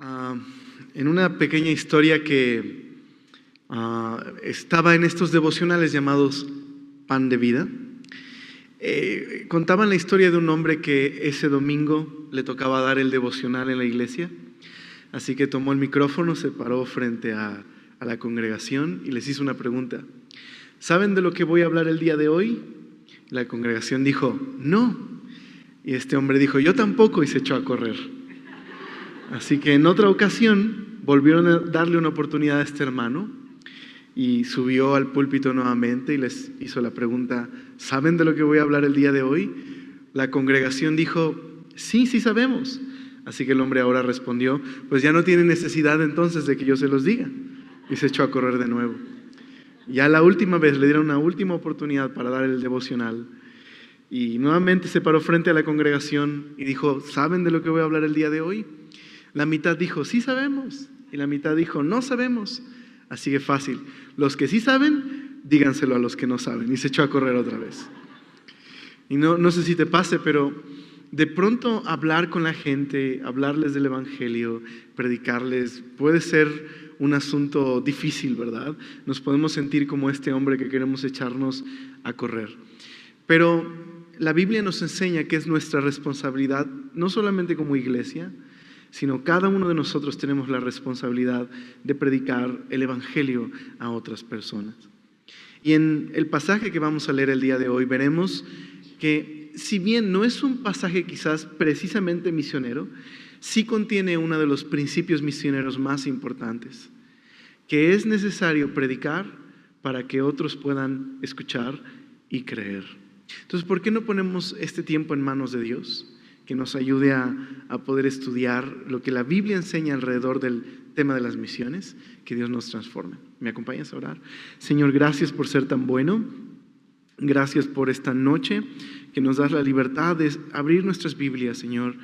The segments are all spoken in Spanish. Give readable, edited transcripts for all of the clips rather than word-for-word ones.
Ah, en una pequeña historia que estaba en estos devocionales llamados Pan de Vida, contaban la historia de un hombre que ese domingo le tocaba dar el devocional en la iglesia, así que tomó el micrófono, se paró frente a la congregación y les hizo una pregunta. ¿Saben de lo que voy a hablar el día de hoy? La congregación dijo, no. Y este hombre dijo, yo tampoco, y se echó a correr. Así que en otra ocasión volvieron a darle una oportunidad a este hermano y subió al púlpito nuevamente y les hizo la pregunta, ¿saben de lo que voy a hablar el día de hoy? La congregación dijo, sí sabemos. Así que el hombre ahora respondió, pues ya no tiene necesidad entonces de que yo se los diga. Y se echó a correr de nuevo. Ya la última vez le dieron una última oportunidad para dar el devocional. Y nuevamente se paró frente a la congregación y dijo, ¿saben de lo que voy a hablar el día de hoy? La mitad dijo, sí sabemos. Y la mitad dijo, no sabemos. Así que fácil. Los que sí saben, díganselo a los que no saben. Y se echó a correr otra vez. Y no sé si te pase, pero de pronto hablar con la gente, hablarles del evangelio, predicarles, puede ser un asunto difícil, ¿verdad? Nos podemos sentir como este hombre que queremos echarnos a correr. Pero la Biblia nos enseña que es nuestra responsabilidad, no solamente como iglesia, sino cada uno de nosotros tenemos la responsabilidad de predicar el evangelio a otras personas. Y en el pasaje que vamos a leer el día de hoy veremos que si bien no es un pasaje quizás precisamente misionero, sí contiene uno de los principios misioneros más importantes, que es necesario predicar para que otros puedan escuchar y creer. Entonces, ¿por qué no ponemos este tiempo en manos de Dios? Que nos ayude a poder estudiar lo que la Biblia enseña alrededor del tema de las misiones, que Dios nos transforme. ¿Me acompañas a orar? Señor, gracias por ser tan bueno. Gracias por esta noche que nos das la libertad de abrir nuestras Biblias, Señor,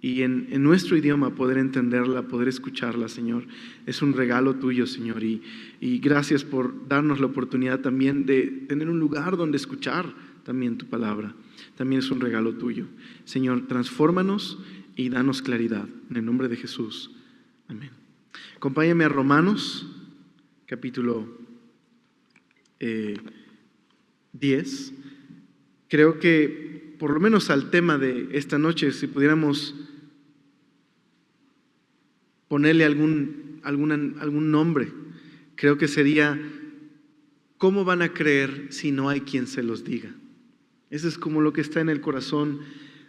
y en nuestro idioma poder entenderla, poder escucharla, Señor. Es un regalo tuyo, Señor, y gracias por darnos la oportunidad también de tener un lugar donde escuchar también tu palabra. También es un regalo tuyo. Señor, transfórmanos y danos claridad. En el nombre de Jesús. Amén. Acompáñame a Romanos, capítulo 10. Creo que, por lo menos al tema de esta noche, si pudiéramos ponerle algún nombre, creo que sería, ¿cómo van a creer si no hay quien se los diga? Eso es como lo que está en el corazón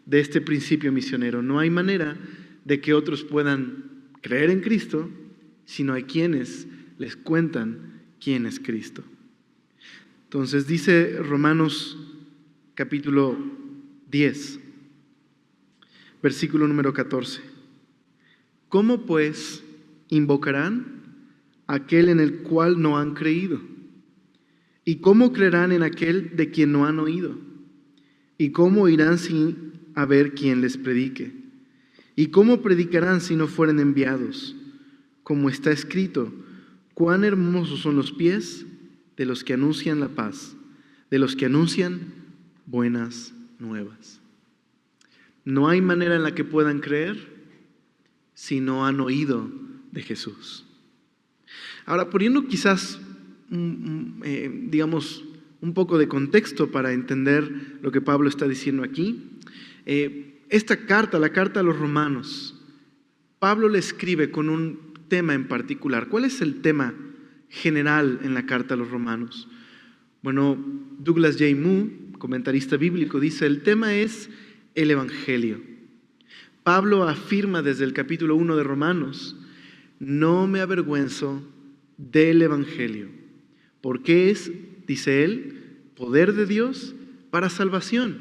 de este principio misionero. No hay manera de que otros puedan creer en Cristo si no hay quienes les cuentan quién es Cristo. Entonces dice Romanos capítulo 10, versículo número 14. ¿Cómo pues invocarán a aquel en el cual no han creído? ¿Y cómo creerán en aquel de quien no han oído? ¿Y cómo irán sin haber quien les predique? ¿Y cómo predicarán si no fueren enviados? Como está escrito, cuán hermosos son los pies de los que anuncian la paz, de los que anuncian buenas nuevas. No hay manera en la que puedan creer si no han oído de Jesús. Ahora, poniendo quizás, digamos, un poco de contexto para entender lo que Pablo está diciendo aquí. Esta carta, la carta a los romanos, Pablo le escribe con un tema en particular. ¿Cuál es el tema general en la carta a los romanos? Bueno, Douglas J. Moo, comentarista bíblico, dice, el tema es el evangelio. Pablo afirma desde el capítulo 1 de Romanos, no me avergüenzo del evangelio, porque es, dice él, poder de Dios para salvación,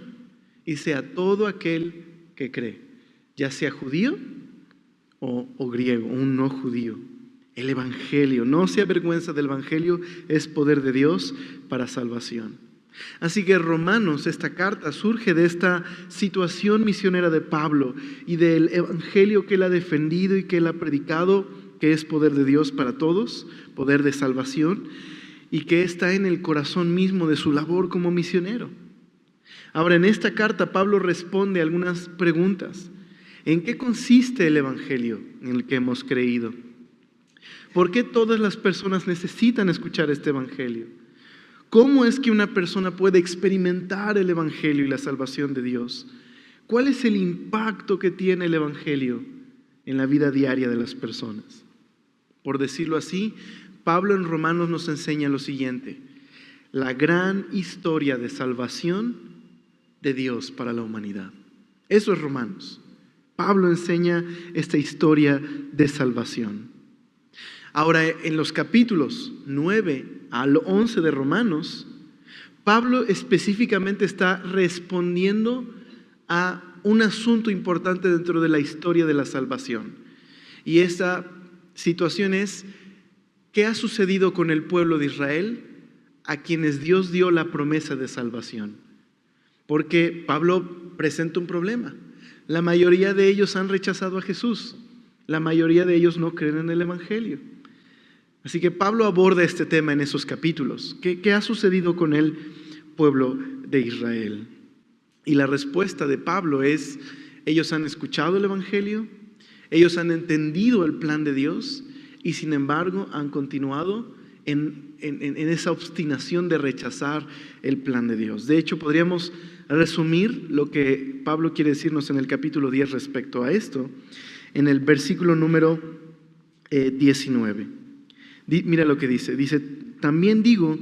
y sea todo aquel que cree, ya sea judío o griego, un no judío. El evangelio, no se avergüenza del evangelio, es poder de Dios para salvación. Así que Romanos, esta carta surge de esta situación misionera de Pablo y del evangelio que él ha defendido y que él ha predicado, que es poder de Dios para todos, poder de salvación, y que está en el corazón mismo de su labor como misionero. Ahora, en esta carta Pablo responde algunas preguntas. ¿En qué consiste el Evangelio en el que hemos creído? ¿Por qué todas las personas necesitan escuchar este Evangelio? ¿Cómo es que una persona puede experimentar el Evangelio y la salvación de Dios? ¿Cuál es el impacto que tiene el Evangelio en la vida diaria de las personas? Por decirlo así, Pablo en Romanos nos enseña lo siguiente: la gran historia de salvación de Dios para la humanidad. Eso es Romanos. Pablo enseña esta historia de salvación. Ahora, en los capítulos 9 al 11 de Romanos, Pablo específicamente está respondiendo a un asunto importante dentro de la historia de la salvación. Y esta situación es: ¿qué ha sucedido con el pueblo de Israel a quienes Dios dio la promesa de salvación? Porque Pablo presenta un problema. La mayoría de ellos han rechazado a Jesús. La mayoría de ellos no creen en el Evangelio. Así que Pablo aborda este tema en esos capítulos. ¿Qué ha sucedido con el pueblo de Israel? Y la respuesta de Pablo es: ellos han escuchado el Evangelio, ellos han entendido el plan de Dios y sin embargo han continuado en esa obstinación de rechazar el plan de Dios. De hecho, podríamos resumir lo que Pablo quiere decirnos en el capítulo 10 respecto a esto, en el versículo número 19. Mira lo que dice. Dice: también digo,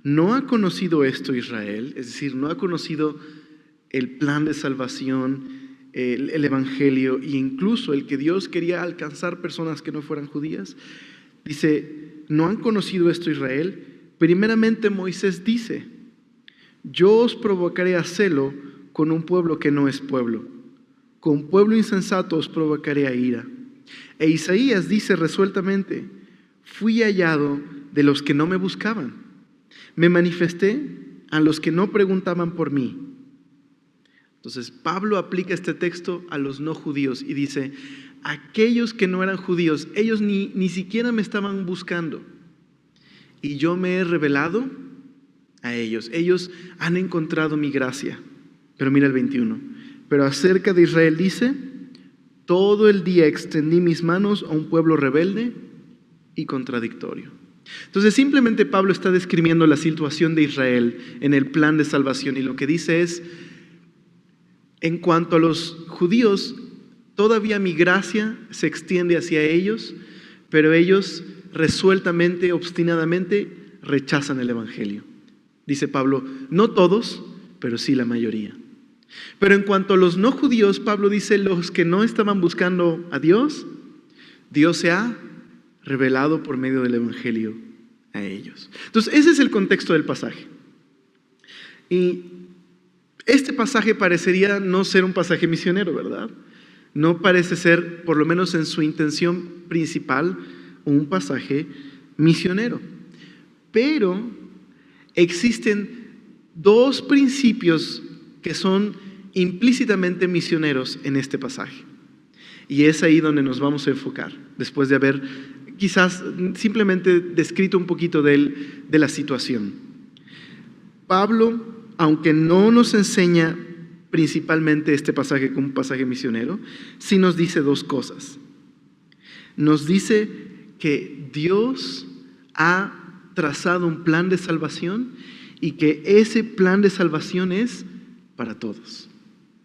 ¿no ha conocido esto Israel? Es decir, ¿no ha conocido el plan de salvación, el Evangelio e incluso el que Dios quería alcanzar personas que no fueran judías? Dice: ¿no han conocido esto Israel? Primeramente Moisés dice: yo os provocaré a celo con un pueblo que no es pueblo. Con pueblo insensato os provocaré a ira. E Isaías dice resueltamente: fui hallado de los que no me buscaban. Me manifesté a los que no preguntaban por mí. Entonces Pablo aplica este texto a los no judíos y dice: aquellos que no eran judíos, ellos ni siquiera me estaban buscando. Y yo me he revelado a ellos. Ellos han encontrado mi gracia. Pero mira el 21. Pero acerca de Israel dice: todo el día extendí mis manos a un pueblo rebelde y contradictorio. Entonces simplemente Pablo está describiendo la situación de Israel en el plan de salvación y lo que dice es: en cuanto a los judíos, todavía mi gracia se extiende hacia ellos, pero ellos resueltamente, obstinadamente rechazan el Evangelio. Dice Pablo: no todos, pero sí la mayoría. Pero en cuanto a los no judíos, Pablo dice: los que no estaban buscando a Dios, Dios se ha revelado por medio del Evangelio a ellos. Entonces ese es el contexto del pasaje. Y este pasaje parecería no ser un pasaje misionero, ¿verdad? No parece ser, por lo menos en su intención principal, un pasaje misionero. Pero existen dos principios que son implícitamente misioneros en este pasaje. Y es ahí donde nos vamos a enfocar, después de haber quizás simplemente descrito un poquito de la situación. Pablo, aunque no nos enseña principalmente este pasaje como un pasaje misionero, sí nos dice dos cosas. Nos dice que Dios ha trazado un plan de salvación y que ese plan de salvación es para todos.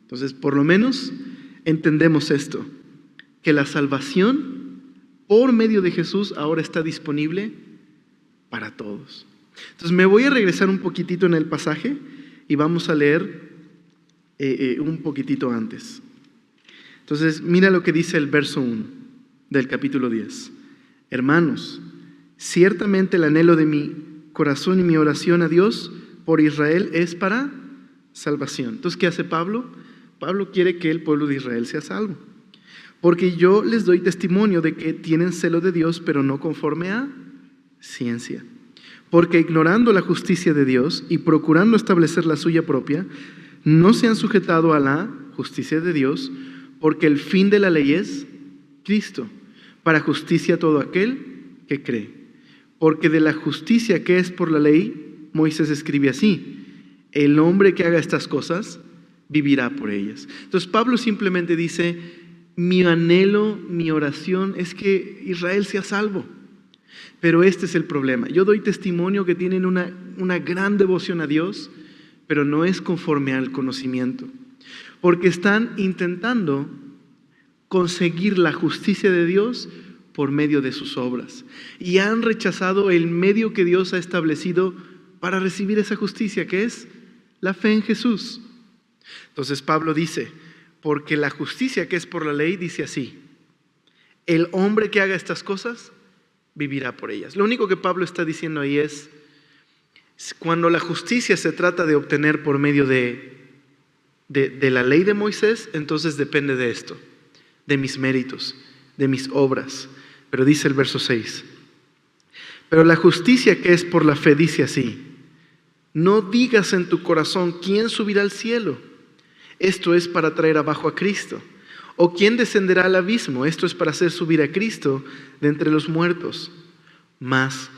Entonces, por lo menos entendemos esto, que la salvación por medio de Jesús ahora está disponible para todos. Entonces me voy a regresar un poquitito en el pasaje y vamos a leer un poquitito antes. Entonces mira lo que dice el verso 1 del capítulo 10. Hermanos, ciertamente el anhelo de mi corazón y mi oración a Dios por Israel es para salvación. Entonces, ¿qué hace Pablo? Pablo quiere que el pueblo de Israel sea salvo. Porque yo les doy testimonio de que tienen celo de Dios, pero no conforme a ciencia. Porque ignorando la justicia de Dios y procurando establecer la suya propia, no se han sujetado a la justicia de Dios, porque el fin de la ley es Cristo, para justicia a todo aquel que cree. Porque de la justicia que es por la ley, Moisés escribe así: el hombre que haga estas cosas vivirá por ellas. Entonces Pablo simplemente dice: mi anhelo, mi oración es que Israel sea salvo. Pero este es el problema. Yo doy testimonio que tienen una gran devoción a Dios, pero no es conforme al conocimiento. Porque están intentando conseguir la justicia de Dios por medio de sus obras. Y han rechazado el medio que Dios ha establecido para recibir esa justicia, que es la fe en Jesús. Entonces Pablo dice, porque la justicia que es por la ley dice así: el hombre que haga estas cosas vivirá por ellas. Lo único que Pablo está diciendo ahí es, cuando la justicia se trata de obtener por medio de la ley de Moisés, entonces depende de esto, de mis méritos, de mis obras. Pero dice el verso 6, pero la justicia que es por la fe dice así: no digas en tu corazón quién subirá al cielo, esto es para traer abajo a Cristo, o quién descenderá al abismo, esto es para hacer subir a Cristo de entre los muertos. Mas,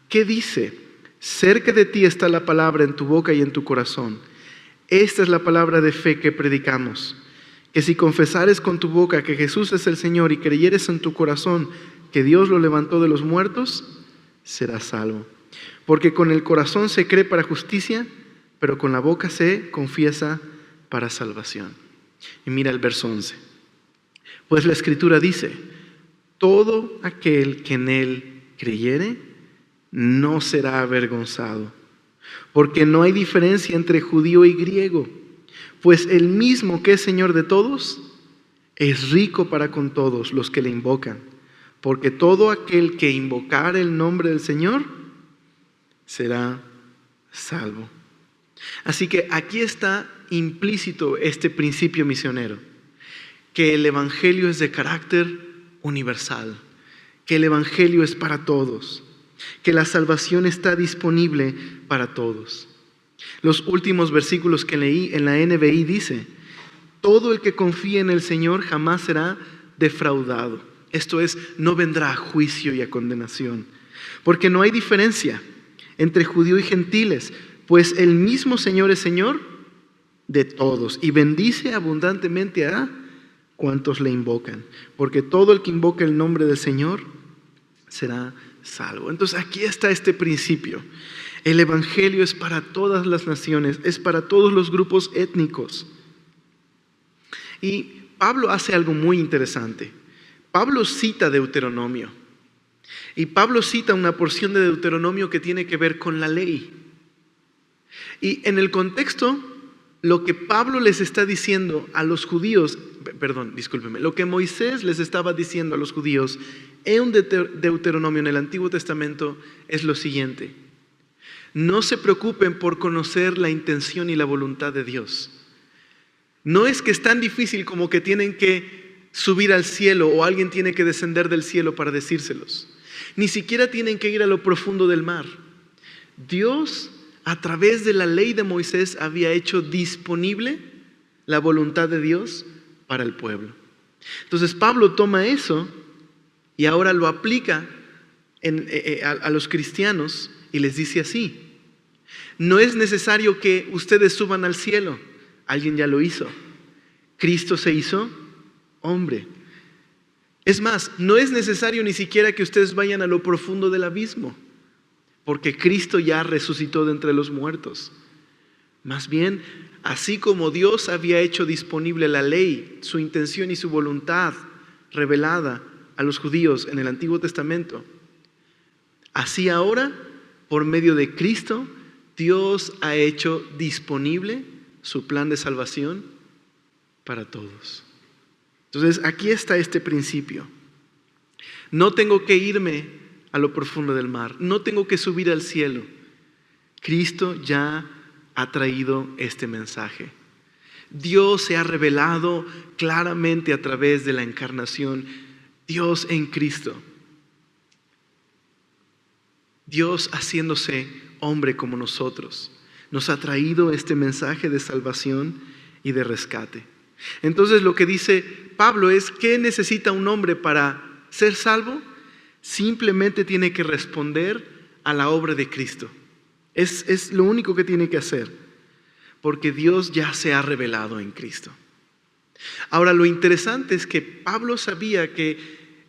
¿qué dice? Cerca de ti está la palabra en tu boca y en tu corazón. Esta es la palabra de fe que predicamos, que si confesares con tu boca que Jesús es el Señor y creyeres en tu corazón que Dios lo levantó de los muertos, serás salvo. Porque con el corazón se cree para justicia, pero con la boca se confiesa para salvación. Y mira el verso 11. Pues la Escritura dice, todo aquel que en él creyere no será avergonzado, porque no hay diferencia entre judío y griego, pues el mismo que es Señor de todos es rico para con todos los que le invocan, porque todo aquel que invocar el nombre del Señor será salvo. Así que aquí está implícito este principio misionero, que el evangelio es de carácter universal, que el evangelio es para todos, que la salvación está disponible para todos. Los últimos versículos que leí en la NBI dice, todo el que confíe en el Señor jamás será defraudado. Esto es, no vendrá a juicio y a condenación, porque no hay diferencia entre judío y gentiles, pues el mismo Señor es Señor de todos y bendice abundantemente a cuantos le invocan, porque todo el que invoca el nombre del Señor será salvo. Entonces aquí está este principio. El evangelio es para todas las naciones, es para todos los grupos étnicos. Y Pablo hace algo muy interesante. Pablo cita Deuteronomio. Y Pablo cita una porción de Deuteronomio que tiene que ver con la ley. Y en el contexto, lo que Pablo les está diciendo a los judíos, lo que Moisés les estaba diciendo a los judíos en un Deuteronomio en el Antiguo Testamento es lo siguiente: no se preocupen por conocer la intención y la voluntad de Dios. No es que es tan difícil como que tienen que subir al cielo o alguien tiene que descender del cielo para decírselos. Ni siquiera tienen que ir a lo profundo del mar. Dios, a través de la ley de Moisés, había hecho disponible la voluntad de Dios para el pueblo. Entonces Pablo toma eso y ahora lo aplica a los cristianos y les dice así: no es necesario que ustedes suban al cielo, alguien ya lo hizo. Cristo se hizo hombre. Es más, no es necesario ni siquiera que ustedes vayan a lo profundo del abismo, porque Cristo ya resucitó de entre los muertos. Más bien, así como Dios había hecho disponible la ley, su intención y su voluntad revelada a los judíos en el Antiguo Testamento, así ahora, por medio de Cristo, Dios ha hecho disponible su plan de salvación para todos. Entonces, aquí está este principio. No tengo que irme a lo profundo del mar, no tengo que subir al cielo. Cristo ya ha traído este mensaje. Dios se ha revelado claramente a través de la encarnación. Dios en Cristo. Dios haciéndose hombre como nosotros, nos ha traído este mensaje de salvación y de rescate. Entonces lo que dice Pablo es: ¿qué necesita un hombre para ser salvo? Simplemente tiene que responder a la obra de Cristo. Es lo único que tiene que hacer, porque Dios ya se ha revelado en Cristo. Ahora, lo interesante es que Pablo sabía que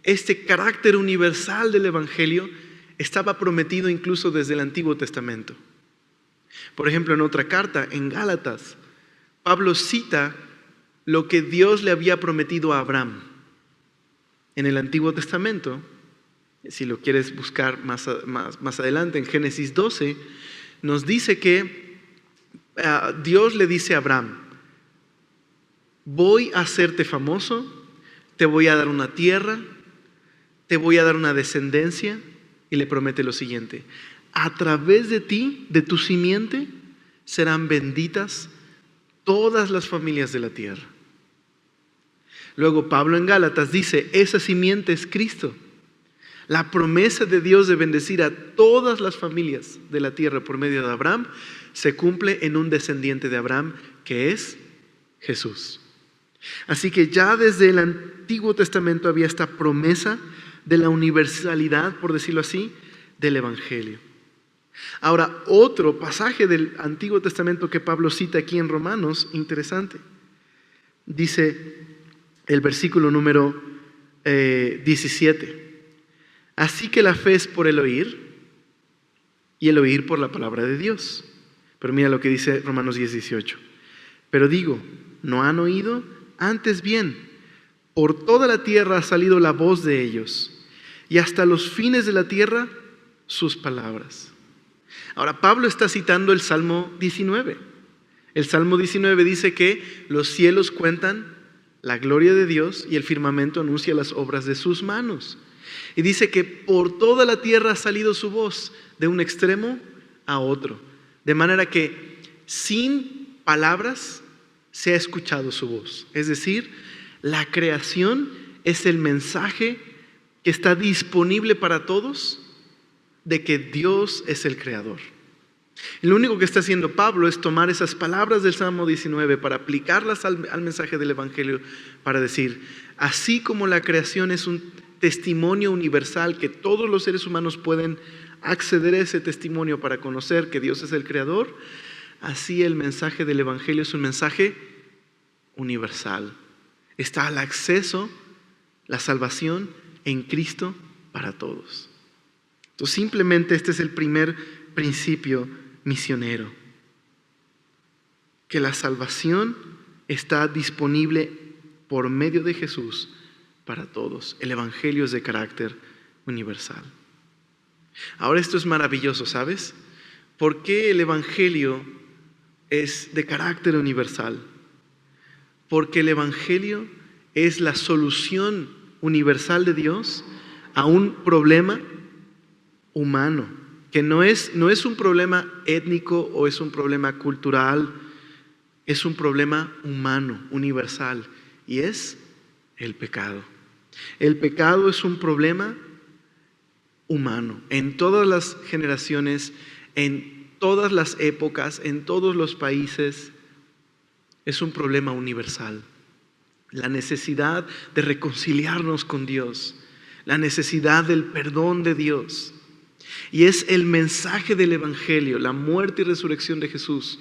este carácter universal del Evangelio estaba prometido incluso desde el Antiguo Testamento. Por ejemplo, en otra carta, en Gálatas, Pablo cita lo que Dios le había prometido a Abraham. En el Antiguo Testamento, si lo quieres buscar más adelante, en Génesis 12, nos dice que Dios le dice a Abraham: voy a hacerte famoso, te voy a dar una tierra, te voy a dar una descendencia, y le promete lo siguiente: a través de ti, de tu simiente, serán benditas todas las familias de la tierra. Luego Pablo en Gálatas dice: esa simiente es Cristo. La promesa de Dios de bendecir a todas las familias de la tierra por medio de Abraham se cumple en un descendiente de Abraham, que es Jesús. Así que ya desde el Antiguo Testamento había esta promesa de la universalidad, por decirlo así, del Evangelio. Ahora, otro pasaje del Antiguo Testamento que Pablo cita aquí en Romanos, interesante. Dice el versículo número 17. Así que la fe es por el oír, y el oír por la palabra de Dios. Pero mira lo que dice Romanos 10:18. Pero digo, ¿no han oído? Antes bien, por toda la tierra ha salido la voz de ellos, y hasta los fines de la tierra sus palabras. Ahora, Pablo está citando el Salmo 19. El Salmo 19 dice que los cielos cuentan la gloria de Dios y el firmamento anuncia las obras de sus manos. Y dice que por toda la tierra ha salido su voz, de un extremo a otro. De manera que sin palabras se ha escuchado su voz. Es decir, la creación es el mensaje que está disponible para todos de que Dios es el creador. Y lo único que está haciendo Pablo es tomar esas palabras del Salmo 19 para aplicarlas al mensaje del Evangelio, para decir: así como la creación es un testimonio universal que todos los seres humanos pueden acceder a ese testimonio para conocer que Dios es el creador, así el mensaje del Evangelio es un mensaje universal. Está al acceso, la salvación en Cristo para todos. Entonces, simplemente este es el primer principio misionero, que la salvación está disponible por medio de Jesús para todos. El Evangelio es de carácter universal. Ahora, esto es maravilloso, ¿sabes? ¿Por qué el Evangelio es de carácter universal? Porque el Evangelio es la solución universal de Dios a un problema humano, que no es un problema étnico o es un problema cultural, es un problema humano, universal, y es el pecado. El pecado es un problema humano, en todas las generaciones, en todas las épocas, en todos los países, es un problema universal. La necesidad de reconciliarnos con Dios, la necesidad del perdón de Dios. Y es el mensaje del Evangelio, la muerte y resurrección de Jesús,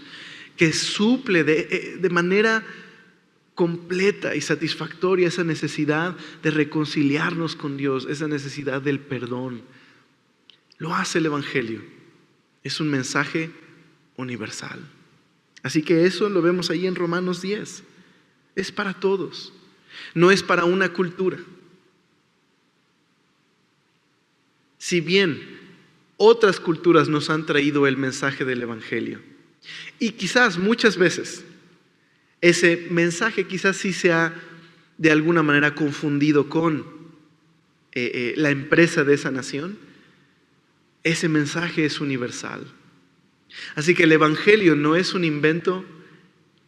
que suple de manera completa y satisfactoria esa necesidad de reconciliarnos con Dios, esa necesidad del perdón. Lo hace el Evangelio. Es un mensaje universal. Así que eso lo vemos ahí en Romanos 10. Es para todos. No es para una cultura. Si bien otras culturas nos han traído el mensaje del Evangelio, y quizás muchas veces ese mensaje quizás sí se ha de alguna manera confundido con la empresa de esa nación, ese mensaje es universal. Así que el Evangelio no es un invento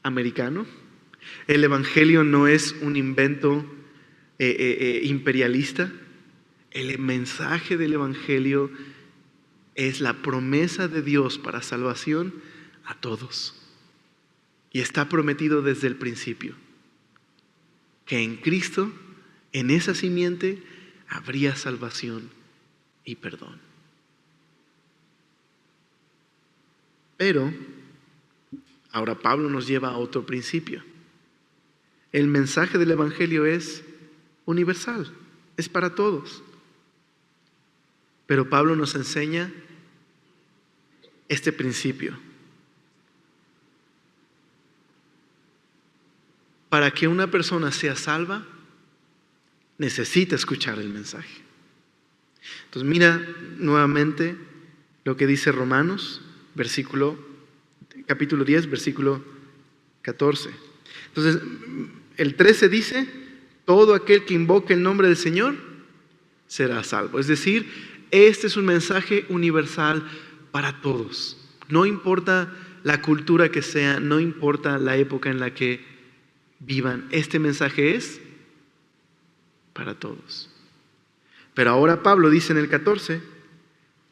americano, el Evangelio no es un invento imperialista. El mensaje del Evangelio es la promesa de Dios para salvación a todos. Y está prometido desde el principio, que en Cristo, en esa simiente, habría salvación y perdón. Pero ahora Pablo nos lleva a otro principio. El mensaje del Evangelio es universal, es para todos. Pero Pablo nos enseña este principio. Para que una persona sea salva, necesita escuchar el mensaje. Entonces mira nuevamente lo que dice Romanos, capítulo 10, versículo 14. Entonces, el 13 dice, todo aquel que invoque el nombre del Señor será salvo. Es decir, este es un mensaje universal para todos. No importa la cultura que sea, no importa la época en la que vivan, este mensaje es para todos. Pero ahora Pablo dice en el 14,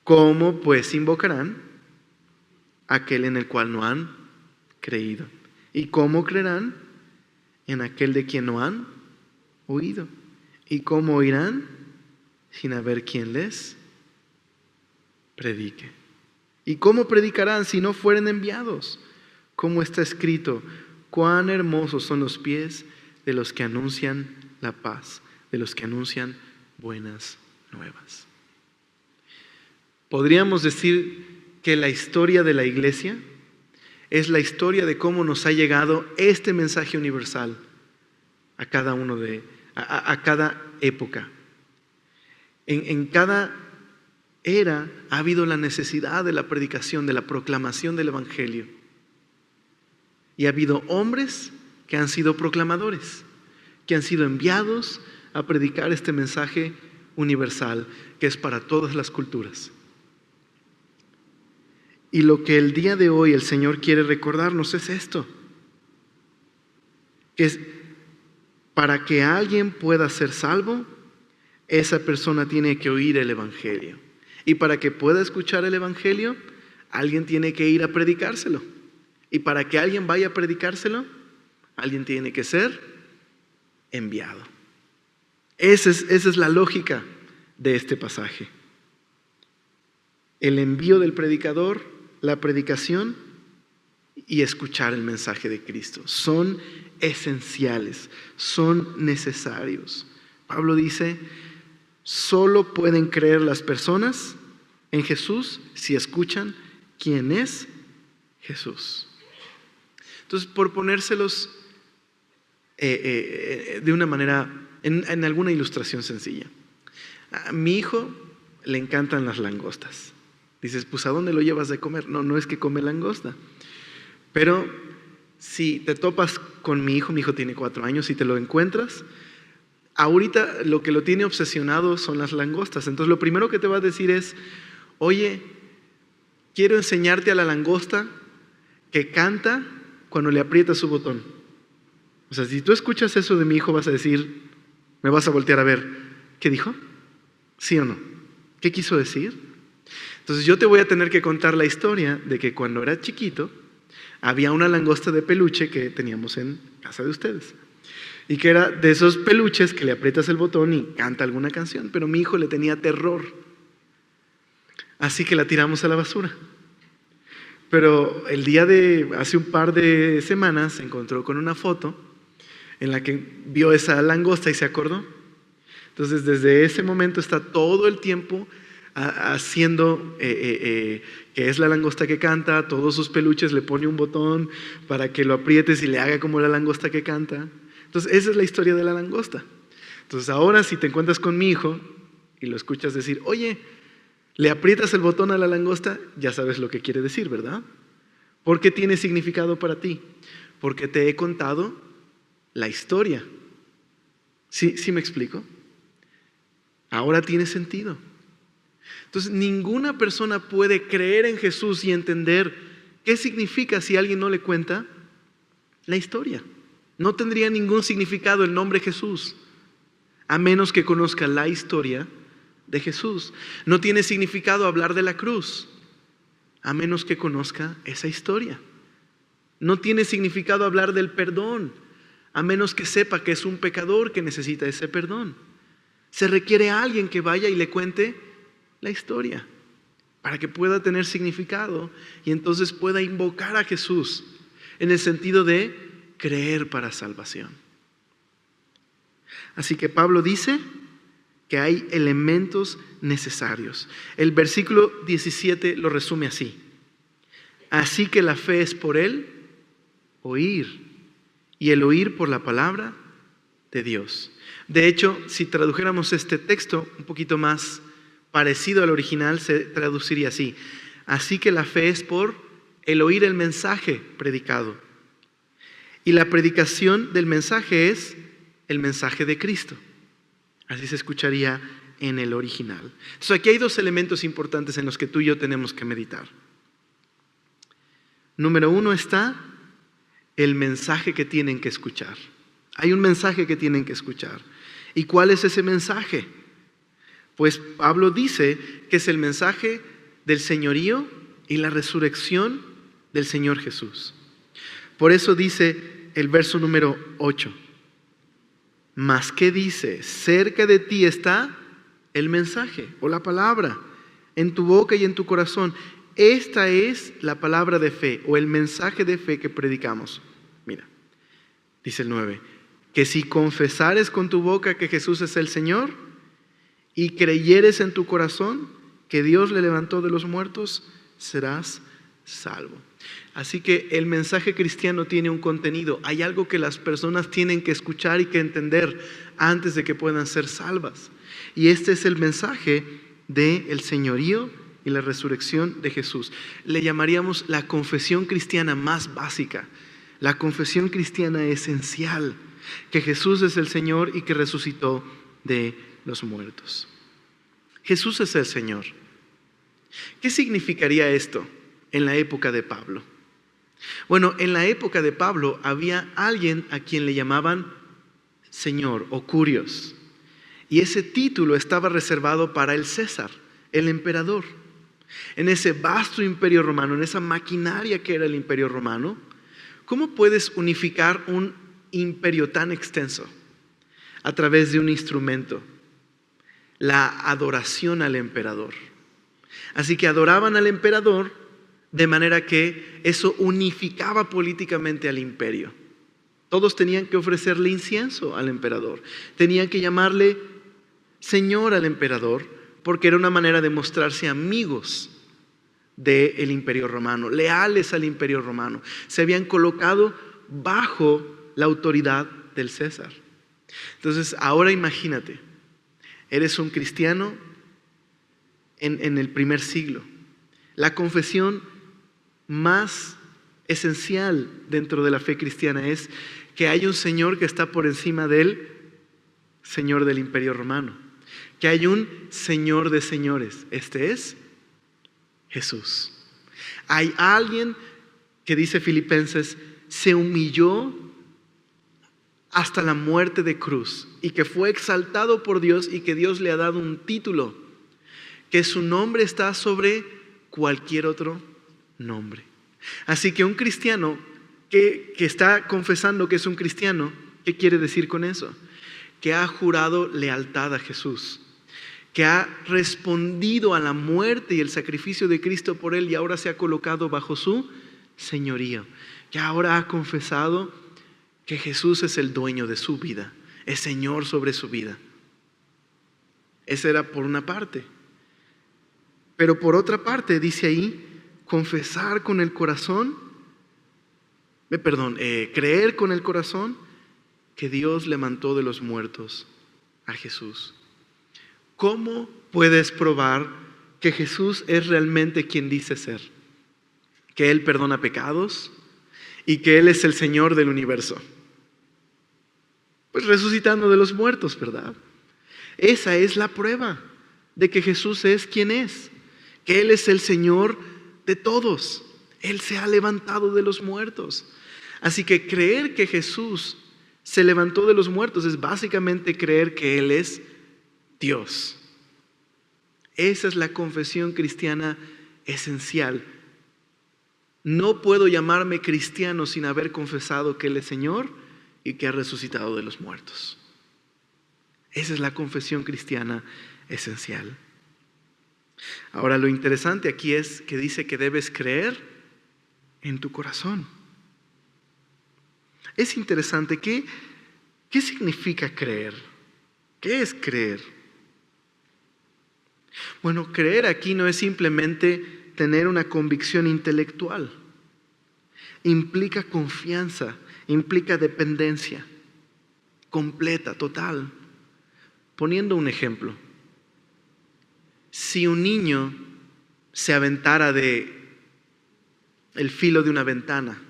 ¿cómo pues invocarán aquel en el cual no han creído? ¿Y cómo creerán en aquel de quien no han oído? ¿Y cómo oirán sin haber quien les predique? ¿Y cómo predicarán si no fueren enviados? Como está escrito, cuán hermosos son los pies de los que anuncian la paz, de los que anuncian buenas nuevas. Podríamos decir que la historia de la iglesia es la historia de cómo nos ha llegado este mensaje universal a cada a cada época. En cada era ha habido la necesidad de la predicación, de la proclamación del Evangelio. Y ha habido hombres que han sido proclamadores, que han sido enviados a predicar este mensaje universal, que es para todas las culturas. Y lo que el día de hoy el Señor quiere recordarnos es esto, que es para que alguien pueda ser salvo, esa persona tiene que oír el Evangelio. Y para que pueda escuchar el Evangelio, alguien tiene que ir a predicárselo. Y para que alguien vaya a predicárselo, alguien tiene que ser enviado. Esa es la lógica de este pasaje. El envío del predicador, la predicación y escuchar el mensaje de Cristo son esenciales, son necesarios. Pablo dice, solo pueden creer las personas en Jesús si escuchan quién es Jesús. Entonces, por ponérselos de una manera, en alguna ilustración sencilla. A mi hijo le encantan las langostas. Dices, pues ¿a dónde lo llevas de comer? No es que come langosta. Pero si te topas con mi hijo tiene 4 años, si te lo encuentras, ahorita lo que lo tiene obsesionado son las langostas. Entonces lo primero que te va a decir es, oye, quiero enseñarte a la langosta que canta cuando le aprietas su botón. O sea, si tú escuchas eso de mi hijo vas a decir, me vas a voltear a ver, ¿qué dijo? ¿Sí o no? ¿Qué quiso decir? Entonces yo te voy a tener que contar la historia de que cuando era chiquito había una langosta de peluche que teníamos en casa de ustedes. Y que era de esos peluches que le aprietas el botón y canta alguna canción. Pero mi hijo le tenía terror. Así que la tiramos a la basura. Pero el día de hace un par de semanas se encontró con una foto en la que vio esa langosta y se acordó. Entonces desde ese momento está todo el tiempo haciendo que es la langosta que canta, todos sus peluches le pone un botón para que lo aprietes y le haga como la langosta que canta. Entonces esa es la historia de la langosta. Entonces ahora si te encuentras con mi hijo y lo escuchas decir, oye, le aprietas el botón a la langosta, ya sabes lo que quiere decir, ¿verdad? ¿Por qué tiene significado para ti? Porque te he contado la historia. ¿Sí me explico? Ahora tiene sentido. Entonces, ninguna persona puede creer en Jesús y entender qué significa si alguien no le cuenta la historia. No tendría ningún significado el nombre Jesús, a menos que conozca la historia de Jesús. No tiene significado hablar de la cruz, a menos que conozca esa historia. No tiene significado hablar del perdón, a menos que sepa que es un pecador que necesita ese perdón. Se requiere a alguien que vaya y le cuente la historia para que pueda tener significado y entonces pueda invocar a Jesús en el sentido de creer para salvación. Así que Pablo dice que hay elementos necesarios. El versículo 17 lo resume así: así que la fe es por el oír, y el oír por la palabra de Dios. De hecho, si tradujéramos este texto un poquito más parecido al original, se traduciría así: así que la fe es por el oír el mensaje predicado. Y la predicación del mensaje es el mensaje de Cristo. Así se escucharía en el original. Entonces aquí hay dos elementos importantes en los que tú y yo tenemos que meditar. Número uno está el mensaje que tienen que escuchar. Hay un mensaje que tienen que escuchar. ¿Y cuál es ese mensaje? Pues Pablo dice que es el mensaje del señorío y la resurrección del Señor Jesús. Por eso dice el verso número 8. Mas ¿qué dice? Cerca de ti está el mensaje o la palabra, en tu boca y en tu corazón. Esta es la palabra de fe o el mensaje de fe que predicamos. Mira, dice el 9, que si confesares con tu boca que Jesús es el Señor y creyeres en tu corazón que Dios le levantó de los muertos, serás salvo. Así que el mensaje cristiano tiene un contenido. Hay algo que las personas tienen que escuchar y que entender antes de que puedan ser salvas. Y este es el mensaje del señorío y la resurrección de Jesús. Le llamaríamos la confesión cristiana más básica, la confesión cristiana esencial, que Jesús es el Señor y que resucitó de los muertos. Jesús es el Señor. ¿Qué significaría esto en la época de Pablo? Bueno, en la época de Pablo había alguien a quien le llamaban Señor o Curios. Y ese título estaba reservado para el César, el emperador. En ese vasto imperio romano, en esa maquinaria que era el imperio romano, ¿cómo puedes unificar un imperio tan extenso a través de un instrumento? La adoración al emperador. Así que adoraban al emperador de manera que eso unificaba políticamente al imperio. Todos tenían que ofrecerle incienso al emperador. Tenían que llamarle Señor al emperador porque era una manera de mostrarse amigos del imperio romano, leales al imperio romano. Se habían colocado bajo la autoridad del César. Entonces, ahora imagínate, eres un cristiano en el primer siglo. La confesión más esencial dentro de la fe cristiana es que hay un Señor que está por encima del Señor del Imperio Romano, que hay un Señor de señores. Este es Jesús. Hay alguien que, dice Filipenses, se humilló hasta la muerte de cruz y que fue exaltado por Dios y que Dios le ha dado un título, que su nombre está sobre cualquier otro nombre. Así que un cristiano que está confesando que es un cristiano, ¿qué quiere decir con eso? Que ha jurado lealtad a Jesús, que ha respondido a la muerte y el sacrificio de Cristo por él y ahora se ha colocado bajo su señorío, que ahora ha confesado que Jesús es el dueño de su vida, es Señor sobre su vida. Esa era por una parte. Pero por otra parte dice ahí, confesar con el corazón, creer con el corazón que Dios levantó de los muertos a Jesús. ¿Cómo puedes probar que Jesús es realmente quien dice ser? Que Él perdona pecados y que Él es el Señor del universo. Pues resucitando de los muertos, ¿verdad? Esa es la prueba de que Jesús es quien es, que Él es el Señor de todos. Él se ha levantado de los muertos. Así que creer que Jesús se levantó de los muertos es básicamente creer que Él es Dios. Esa es la confesión cristiana esencial. No puedo llamarme cristiano sin haber confesado que Él es Señor y que ha resucitado de los muertos. Esa es la confesión cristiana esencial. Ahora, lo interesante aquí es que dice que debes creer en tu corazón. Es interesante que ¿Qué significa creer? ¿Qué es creer? Bueno, creer aquí no es simplemente tener una convicción intelectual. Implica confianza, implica dependencia completa, total. Poniendo un ejemplo, si un niño se aventara de el filo de una ventana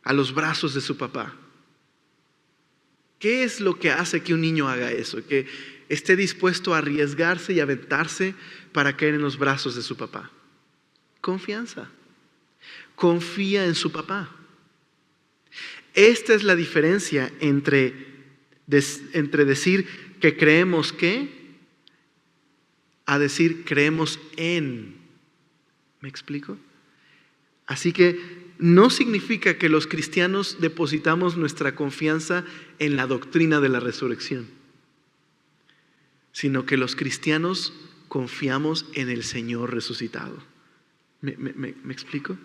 a los brazos de su papá, ¿qué es lo que hace que un niño haga eso? Que esté dispuesto a arriesgarse y aventarse para caer en los brazos de su papá. Confianza. Confía en su papá. Esta es la diferencia entre decir que creemos a decir creemos en. ¿Me explico? Así que no significa que los cristianos depositamos nuestra confianza en la doctrina de la resurrección, sino que los cristianos confiamos en el Señor resucitado. ¿Me explico?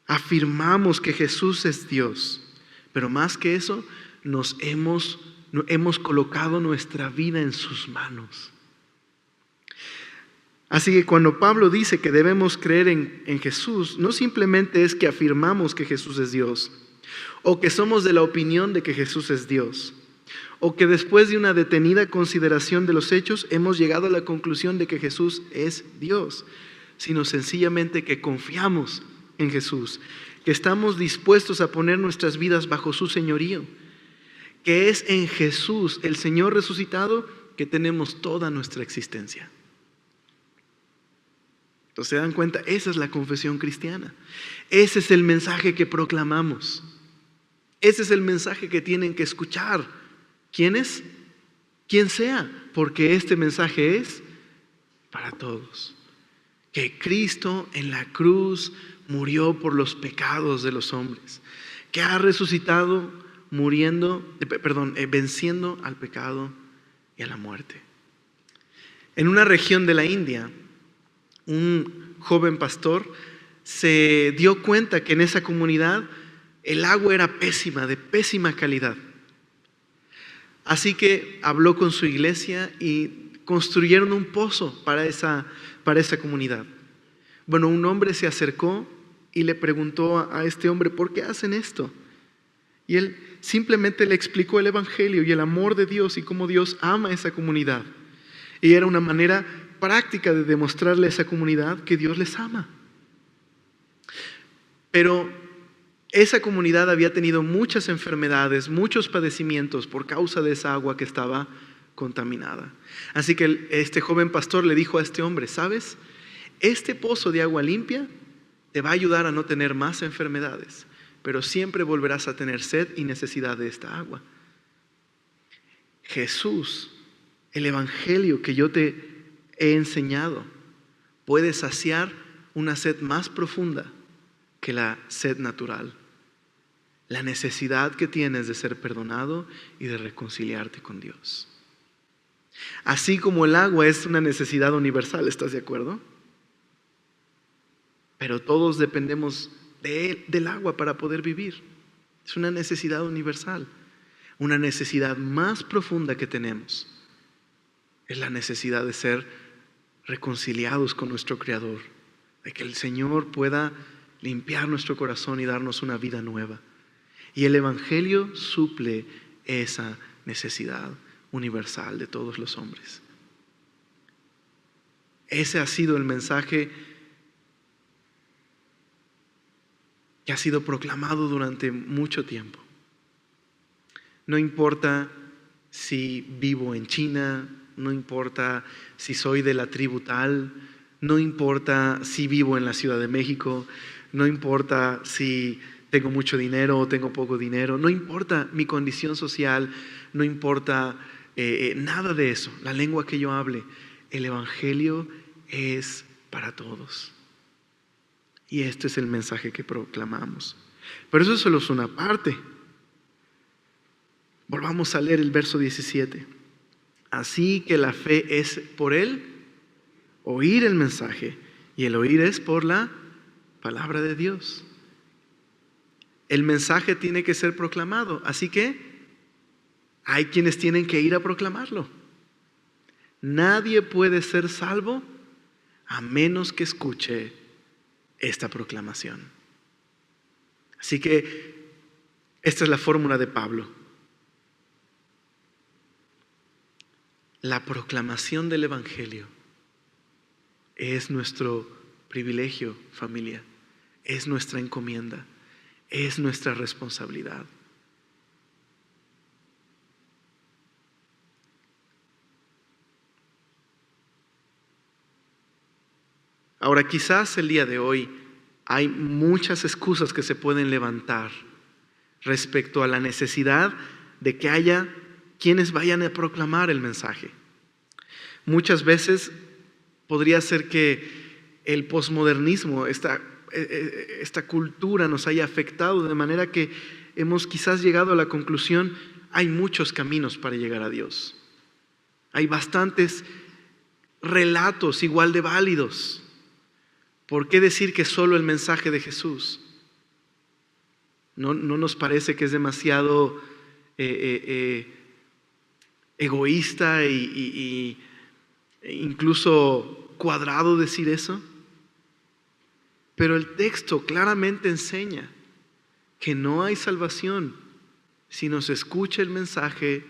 Afirmamos que Jesús es Dios, pero más que eso, hemos colocado nuestra vida en sus manos. Así que cuando Pablo dice que debemos creer en Jesús, no simplemente es que afirmamos que Jesús es Dios, o que somos de la opinión de que Jesús es Dios, o que después de una detenida consideración de los hechos hemos llegado a la conclusión de que Jesús es Dios, sino sencillamente que confiamos en Jesús, que estamos dispuestos a poner nuestras vidas bajo su señorío, que es en Jesús, el Señor resucitado, que tenemos toda nuestra existencia. Entonces, ¿se dan cuenta? Esa es la confesión cristiana. Ese es el mensaje que proclamamos. Ese es el mensaje que tienen que escuchar. ¿Quién es? Quien sea, porque este mensaje es para todos. Que Cristo en la cruz murió por los pecados de los hombres. Que ha resucitado venciendo al pecado y a la muerte. En una región de la India, un joven pastor se dio cuenta que en esa comunidad el agua era pésima, de pésima calidad. Así que habló con su iglesia y construyeron un pozo para esa comunidad. Bueno, un hombre se acercó y le preguntó a este hombre, ¿por qué hacen esto? Y él simplemente le explicó el evangelio y el amor de Dios y cómo Dios ama a esa comunidad. Y era una manera práctica de demostrarle a esa comunidad que Dios les ama. Pero esa comunidad había tenido muchas enfermedades, muchos padecimientos por causa de esa agua que estaba contaminada. Así que este joven pastor le dijo a este hombre, ¿sabes? Este pozo de agua limpia te va a ayudar a no tener más enfermedades, pero siempre volverás a tener sed y necesidad de esta agua. Jesús, el evangelio que yo te he enseñado, puede saciar una sed más profunda que la sed natural. La necesidad que tienes de ser perdonado y de reconciliarte con Dios. Así como el agua es una necesidad universal, ¿estás de acuerdo? Pero todos dependemos del agua para poder vivir. Es una necesidad universal. Una necesidad más profunda que tenemos es la necesidad de ser reconciliados con nuestro Creador, de que el Señor pueda limpiar nuestro corazón y darnos una vida nueva. Y el evangelio suple esa necesidad universal de todos los hombres. Ese ha sido el mensaje que ha sido proclamado durante mucho tiempo. No importa si vivo en China, no importa si soy de la tribu tal, no importa si vivo en la Ciudad de México, no importa si tengo mucho dinero o tengo poco dinero, no importa mi condición social, no importa nada de eso, la lengua que yo hable, el evangelio es para todos. Y este es el mensaje que proclamamos. Pero eso solo es una parte. Volvamos a leer el verso 17. Así que la fe es por el oír el mensaje, y el oír es por la palabra de Dios. El mensaje tiene que ser proclamado, así que hay quienes tienen que ir a proclamarlo. Nadie puede ser salvo a menos que escuche esta proclamación. Así que esta es la fórmula de Pablo. La proclamación del Evangelio es nuestro privilegio, familia. Es nuestra encomienda. Es nuestra responsabilidad. Ahora, quizás el día de hoy hay muchas excusas que se pueden levantar respecto a la necesidad de que haya quienes vayan a proclamar el mensaje. Muchas veces podría ser que el posmodernismo, esta cultura nos haya afectado de manera que hemos quizás llegado a la conclusión: hay muchos caminos para llegar a Dios. Hay bastantes relatos igual de válidos. ¿Por qué decir que solo el mensaje de Jesús? ¿No nos parece que es demasiado egoísta e incluso cuadrado decir eso? Pero el texto claramente enseña que no hay salvación si no se escucha el mensaje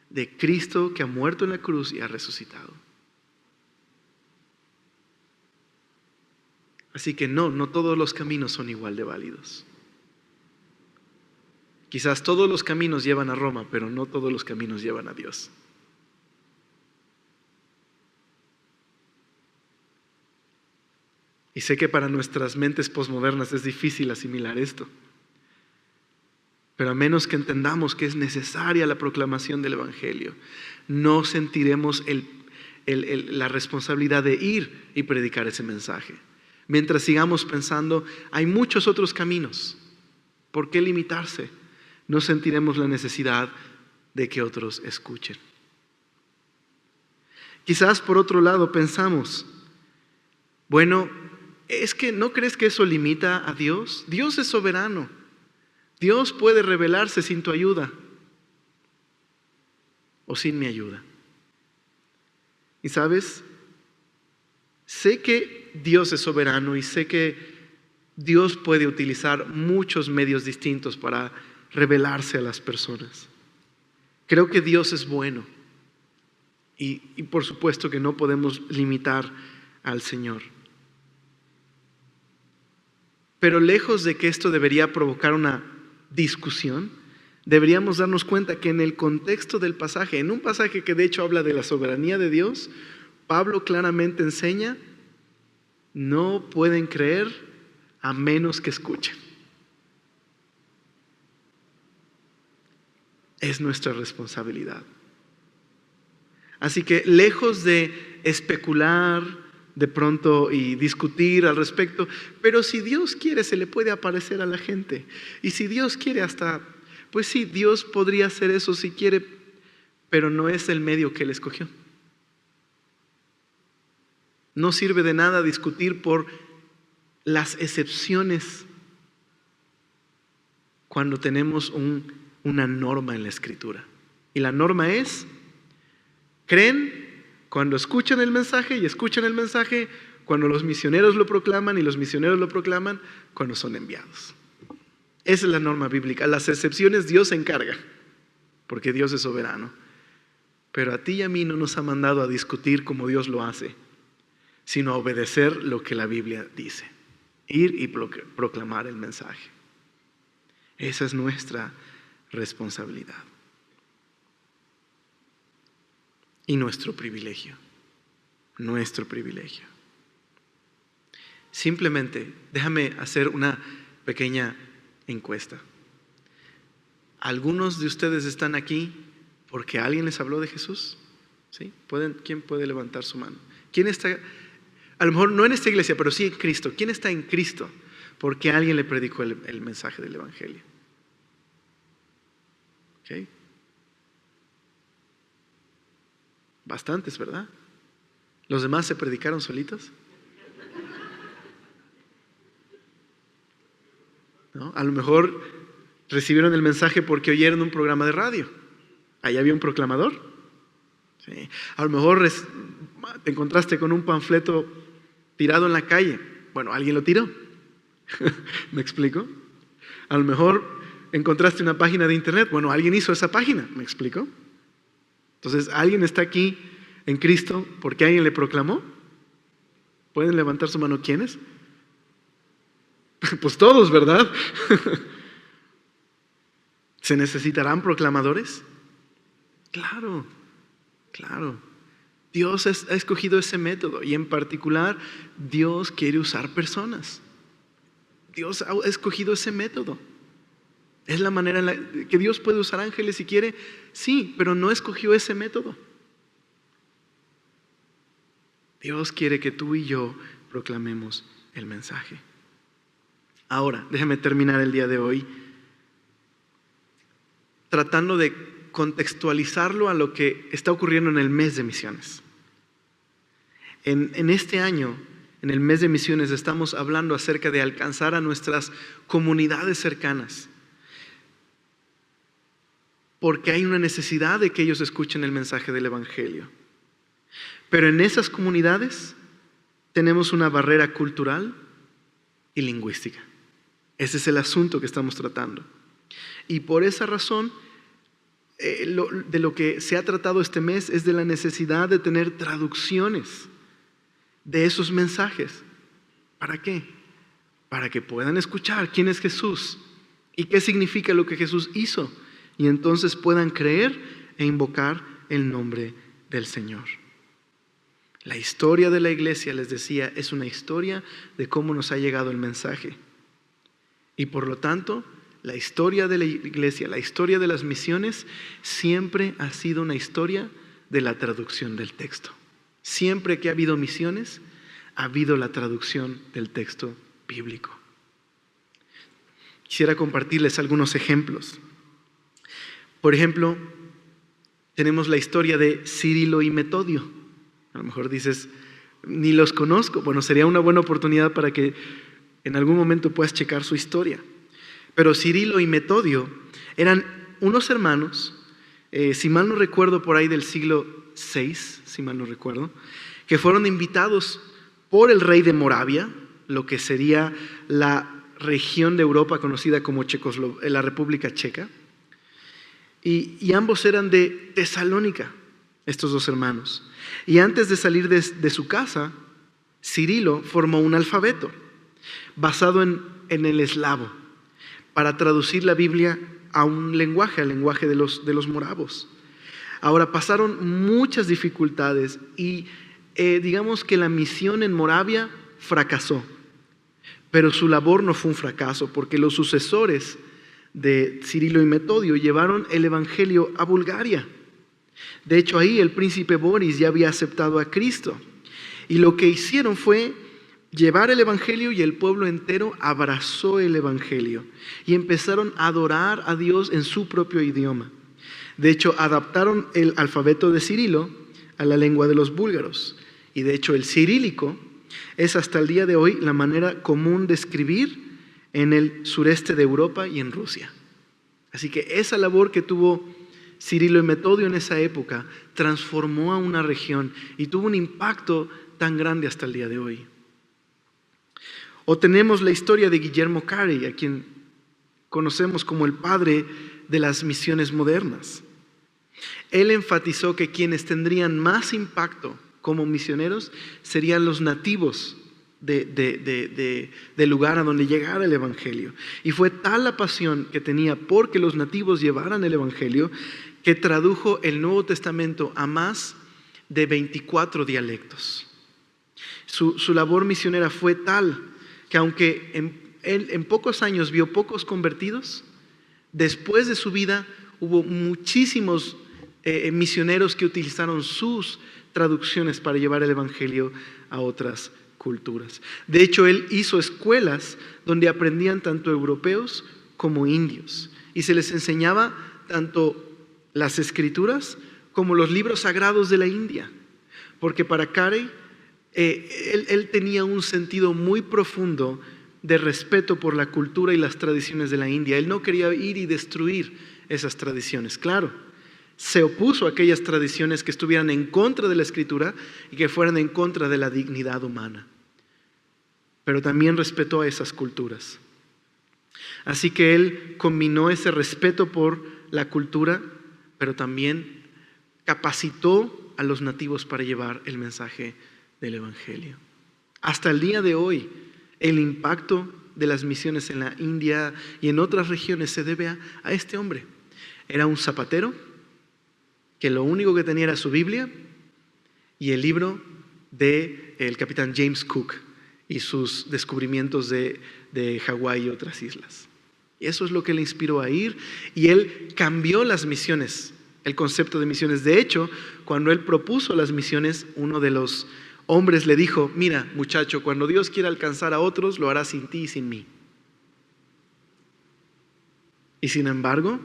de Cristo que ha muerto en la cruz y ha resucitado. Así que no todos los caminos son igual de válidos. Quizás todos los caminos llevan a Roma, pero no todos los caminos llevan a Dios. Y sé que para nuestras mentes posmodernas es difícil asimilar esto. Pero a menos que entendamos que es necesaria la proclamación del Evangelio, no sentiremos la responsabilidad de ir y predicar ese mensaje. Mientras sigamos pensando, hay muchos otros caminos, ¿por qué limitarse? No sentiremos la necesidad de que otros escuchen. Quizás por otro lado pensamos, bueno, ¿es que no crees que eso limita a Dios? Dios es soberano. Dios puede revelarse sin tu ayuda o sin mi ayuda. Y sabes, sé que Dios es soberano y sé que Dios puede utilizar muchos medios distintos para revelarse a las personas. Creo que Dios es bueno y por supuesto que no podemos limitar al Señor. Pero lejos de que esto debería provocar una discusión, deberíamos darnos cuenta que en el contexto del pasaje, en un pasaje que de hecho habla de la soberanía de Dios, Pablo claramente enseña: no pueden creer a menos que escuchen. Es nuestra responsabilidad. Así que lejos de especular de pronto y discutir al respecto, pero si Dios quiere se le puede aparecer a la gente. Y si Dios quiere pues sí, Dios podría hacer eso si quiere, pero no es el medio que Él escogió. No sirve de nada discutir por las excepciones cuando tenemos una norma en la Escritura. Y la norma es: creen cuando escuchan el mensaje, y escuchan el mensaje cuando los misioneros lo proclaman, y los misioneros lo proclaman cuando son enviados. Esa es la norma bíblica. Las excepciones Dios se encarga, porque Dios es soberano. Pero a ti y a mí no nos ha mandado a discutir como Dios lo hace, sino a obedecer lo que la Biblia dice. Ir y proclamar el mensaje. Esa es nuestra responsabilidad. Y nuestro privilegio. Nuestro privilegio. Simplemente, déjame hacer una pequeña encuesta. ¿Algunos de ustedes están aquí porque alguien les habló de Jesús? ¿Sí? ¿Quién puede levantar su mano? ¿Quién está, a lo mejor no en esta iglesia, pero sí en Cristo? ¿Quién está en Cristo porque alguien le predicó el mensaje del Evangelio? ¿Okay? Bastantes, ¿verdad? ¿Los demás se predicaron solitos? ¿no? A lo mejor recibieron el mensaje porque oyeron un programa de radio. Ahí había un proclamador. Sí. A lo mejor te encontraste con un panfleto tirado en la calle. Bueno, alguien lo tiró. ¿Me explico? A lo mejor encontraste una página de internet. Bueno, alguien hizo esa página. ¿Me explico? Entonces, ¿alguien está aquí en Cristo porque alguien le proclamó? ¿Pueden levantar su mano quiénes? Pues todos, ¿verdad? ¿Se necesitarán proclamadores? Claro, claro. Dios ha escogido ese método y en particular Dios quiere usar personas. Dios ha escogido ese método. Es la manera en la que Dios puede usar ángeles si quiere, sí, pero no escogió ese método. Dios quiere que tú y yo proclamemos el mensaje. Ahora, déjame terminar el día de hoy tratando de contextualizarlo a lo que está ocurriendo en el mes de misiones. En este año, en el mes de misiones, estamos hablando acerca de alcanzar a nuestras comunidades cercanas, porque hay una necesidad de que ellos escuchen el mensaje del Evangelio. Pero en esas comunidades tenemos una barrera cultural y lingüística. Ese es el asunto que estamos tratando. Y por esa razón, de lo que se ha tratado este mes es de la necesidad de tener traducciones de esos mensajes. ¿Para qué? Para que puedan escuchar quién es Jesús y qué significa lo que Jesús hizo, y entonces puedan creer e invocar el nombre del Señor. La historia de la iglesia, les decía, es una historia de cómo nos ha llegado el mensaje. Y por lo tanto, la historia de la iglesia, la historia de las misiones, siempre ha sido una historia de la traducción del texto. Siempre que ha habido misiones, ha habido la traducción del texto bíblico. Quisiera compartirles algunos ejemplos. Por ejemplo, tenemos la historia de Cirilo y Metodio. A lo mejor dices, ni los conozco. Bueno, sería una buena oportunidad para que en algún momento puedas checar su historia. Pero Cirilo y Metodio eran unos hermanos, si mal no recuerdo, por ahí del siglo VI, si mal no recuerdo, que fueron invitados por el rey de Moravia, lo que sería la región de Europa conocida como la República Checa. Y ambos eran de Tesalónica, estos dos hermanos. Y antes de salir de su casa, Cirilo formó un alfabeto basado en el eslavo para traducir la Biblia a un lenguaje, al lenguaje de los moravos. Ahora, pasaron muchas dificultades y digamos que la misión en Moravia fracasó. Pero su labor no fue un fracaso, porque los sucesores de Cirilo y Metodio llevaron el Evangelio a Bulgaria. De hecho, ahí el príncipe Boris ya había aceptado a Cristo. Y lo que hicieron fue llevar el Evangelio, y el pueblo entero abrazó el Evangelio. Y empezaron a adorar a Dios en su propio idioma. De hecho, adaptaron el alfabeto de Cirilo a la lengua de los búlgaros. Y de hecho, el cirílico es hasta el día de hoy la manera común de escribir en el sureste de Europa y en Rusia. Así que esa labor que tuvo Cirilo y Metodio en esa época transformó a una región y tuvo un impacto tan grande hasta el día de hoy. O tenemos la historia de Guillermo Carey, a quien conocemos como el padre de las misiones modernas. Él enfatizó que quienes tendrían más impacto como misioneros serían los nativos del lugar a donde llegara el Evangelio. Y fue tal la pasión que tenía porque los nativos llevaran el Evangelio, que tradujo el Nuevo Testamento a más de 24 dialectos. Su labor misionera fue tal que aunque en pocos años vio pocos convertidos, después de su vida hubo muchísimos misioneros que utilizaron sus traducciones para llevar el Evangelio a otras culturas. De hecho, él hizo escuelas donde aprendían tanto europeos como indios, y se les enseñaba tanto las escrituras como los libros sagrados de la India, porque para Carey él tenía un sentido muy profundo de respeto por la cultura y las tradiciones de la India. Él no quería ir y destruir esas tradiciones, claro. Se opuso a aquellas tradiciones que estuvieran en contra de la Escritura y que fueran en contra de la dignidad humana. Pero también respetó a esas culturas. Así que él combinó ese respeto por la cultura, pero también capacitó a los nativos para llevar el mensaje del Evangelio. Hasta el día de hoy, el impacto de las misiones en la India y en otras regiones se debe a este hombre. Era un zapatero que lo único que tenía era su Biblia y el libro del capitán James Cook y sus descubrimientos de Hawái y otras islas. Y eso es lo que le inspiró a ir, y él cambió las misiones, el concepto de misiones. De hecho, cuando él propuso las misiones, uno de los hombres le dijo: mira, muchacho, cuando Dios quiera alcanzar a otros, lo hará sin ti y sin mí. Y sin embargo,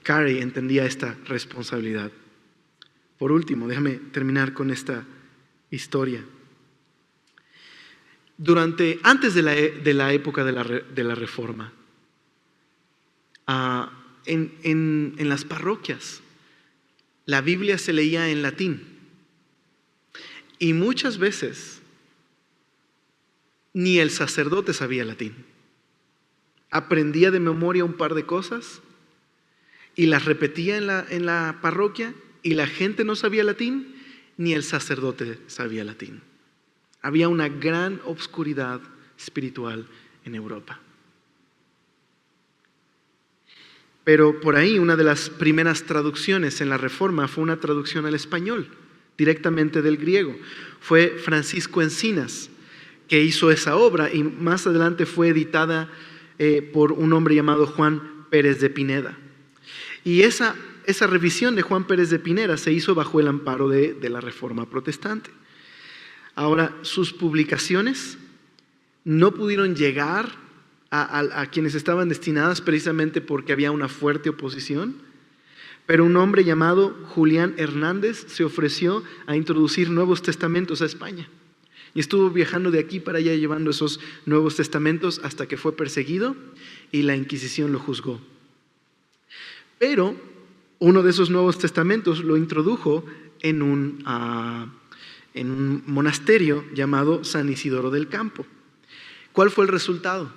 Carey entendía esta responsabilidad. Por último, déjame terminar con esta historia. Antes de la época de la Reforma, en las parroquias, la Biblia se leía en latín. Y muchas veces ni el sacerdote sabía latín. Aprendía de memoria un par de cosas y las repetía en la parroquia, y la gente no sabía latín, ni el sacerdote sabía latín. Había una gran obscuridad espiritual en Europa. Pero por ahí una de las primeras traducciones en la Reforma fue una traducción al español, directamente del griego. Fue Francisco Encinas que hizo esa obra, y más adelante fue editada por un hombre llamado Juan Pérez de Pineda. Y esa revisión de Juan Pérez de Pineda se hizo bajo el amparo de la Reforma Protestante. Ahora, sus publicaciones no pudieron llegar a quienes estaban destinadas, precisamente porque había una fuerte oposición, pero un hombre llamado Julián Hernández se ofreció a introducir Nuevos Testamentos a España, y estuvo viajando de aquí para allá llevando esos Nuevos Testamentos hasta que fue perseguido y la Inquisición lo juzgó. Pero uno de esos Nuevos Testamentos lo introdujo en un monasterio llamado San Isidoro del Campo. ¿Cuál fue el resultado?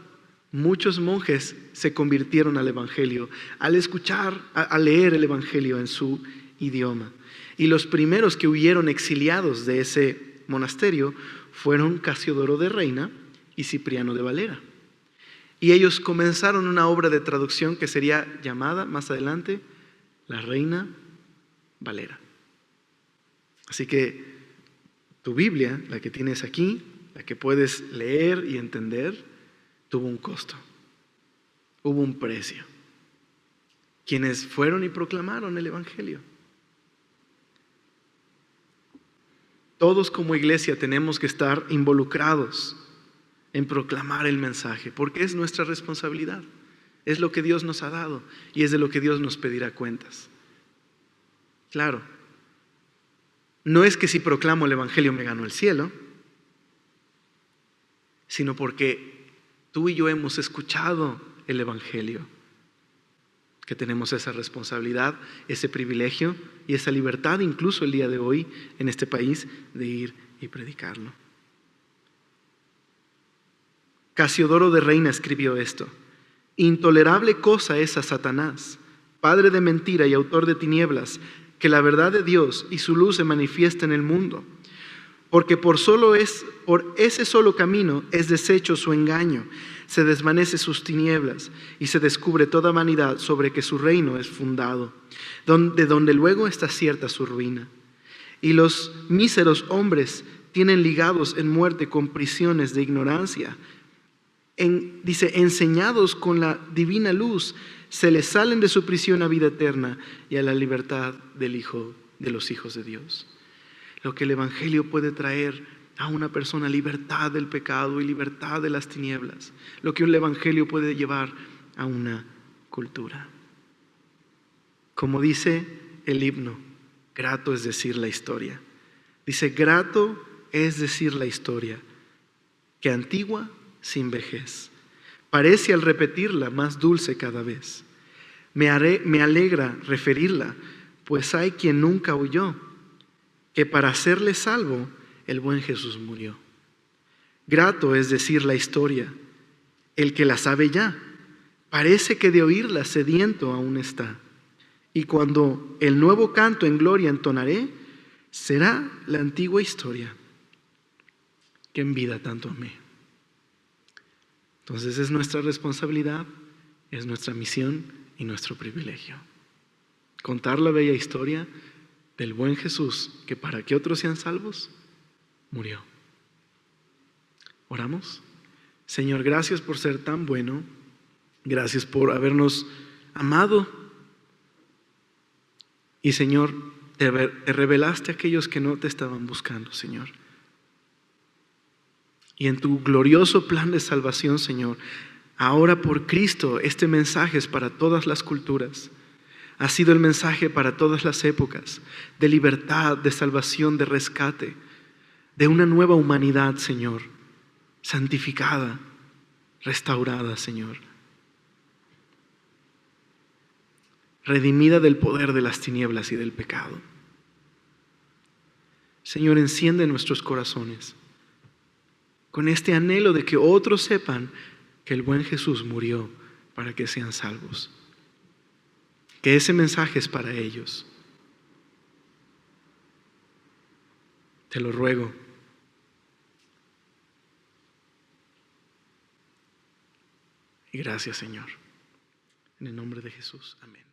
Muchos monjes se convirtieron al Evangelio al escuchar, a leer el Evangelio en su idioma. Y los primeros que huyeron exiliados de ese monasterio fueron Casiodoro de Reina y Cipriano de Valera. Y ellos comenzaron una obra de traducción que sería llamada más adelante La Reina Valera. Así que tu Biblia, la que tienes aquí, la que puedes leer y entender, tuvo un costo, hubo un precio. Quienes fueron y proclamaron el Evangelio. Todos como iglesia tenemos que estar involucrados en proclamar el mensaje, porque es nuestra responsabilidad, es lo que Dios nos ha dado y es de lo que Dios nos pedirá cuentas. Claro, no es que si proclamo el Evangelio me gano el cielo, sino porque tú y yo hemos escuchado el Evangelio, que tenemos esa responsabilidad, ese privilegio y esa libertad, incluso el día de hoy en este país, de ir y predicarlo. Casiodoro de Reina escribió esto: intolerable cosa es a Satanás, padre de mentira y autor de tinieblas, que la verdad de Dios y su luz se manifiesta en el mundo. Porque por ese solo camino es deshecho su engaño, se desvanece sus tinieblas y se descubre toda vanidad sobre que su reino es fundado, de donde luego está cierta su ruina. Y los míseros hombres tienen ligados en muerte con prisiones de ignorancia. Dice, enseñados con la divina luz, se les salen de su prisión a vida eterna y a la libertad de los hijos de Dios. Lo que el Evangelio puede traer a una persona: libertad del pecado y libertad de las tinieblas. Lo que el Evangelio puede llevar a una cultura. Como dice el himno, grato es decir la historia. Dice, grato es decir la historia que antigua sin vejez. Parece al repetirla más dulce cada vez. Me alegra referirla, pues hay quien nunca oyó que para hacerle salvo el buen Jesús murió. Grato es decir la historia, el que la sabe ya, parece que de oírla sediento aún está. Y cuando el nuevo canto en gloria entonaré, será la antigua historia que en vida tanto amé. Entonces es nuestra responsabilidad, es nuestra misión y nuestro privilegio. Contar la bella historia del buen Jesús que para que otros sean salvos, murió. ¿Oramos? Señor, gracias por ser tan bueno. Gracias por habernos amado. Y Señor, te revelaste a aquellos que no te estaban buscando, Señor. Y en tu glorioso plan de salvación, Señor, ahora por Cristo, este mensaje es para todas las culturas. Ha sido el mensaje para todas las épocas, de libertad, de salvación, de rescate, de una nueva humanidad, Señor, santificada, restaurada, Señor, redimida del poder de las tinieblas y del pecado. Señor, enciende nuestros corazones con este anhelo de que otros sepan que el buen Jesús murió para que sean salvos. Que ese mensaje es para ellos. Te lo ruego. Y gracias, Señor. En el nombre de Jesús. Amén.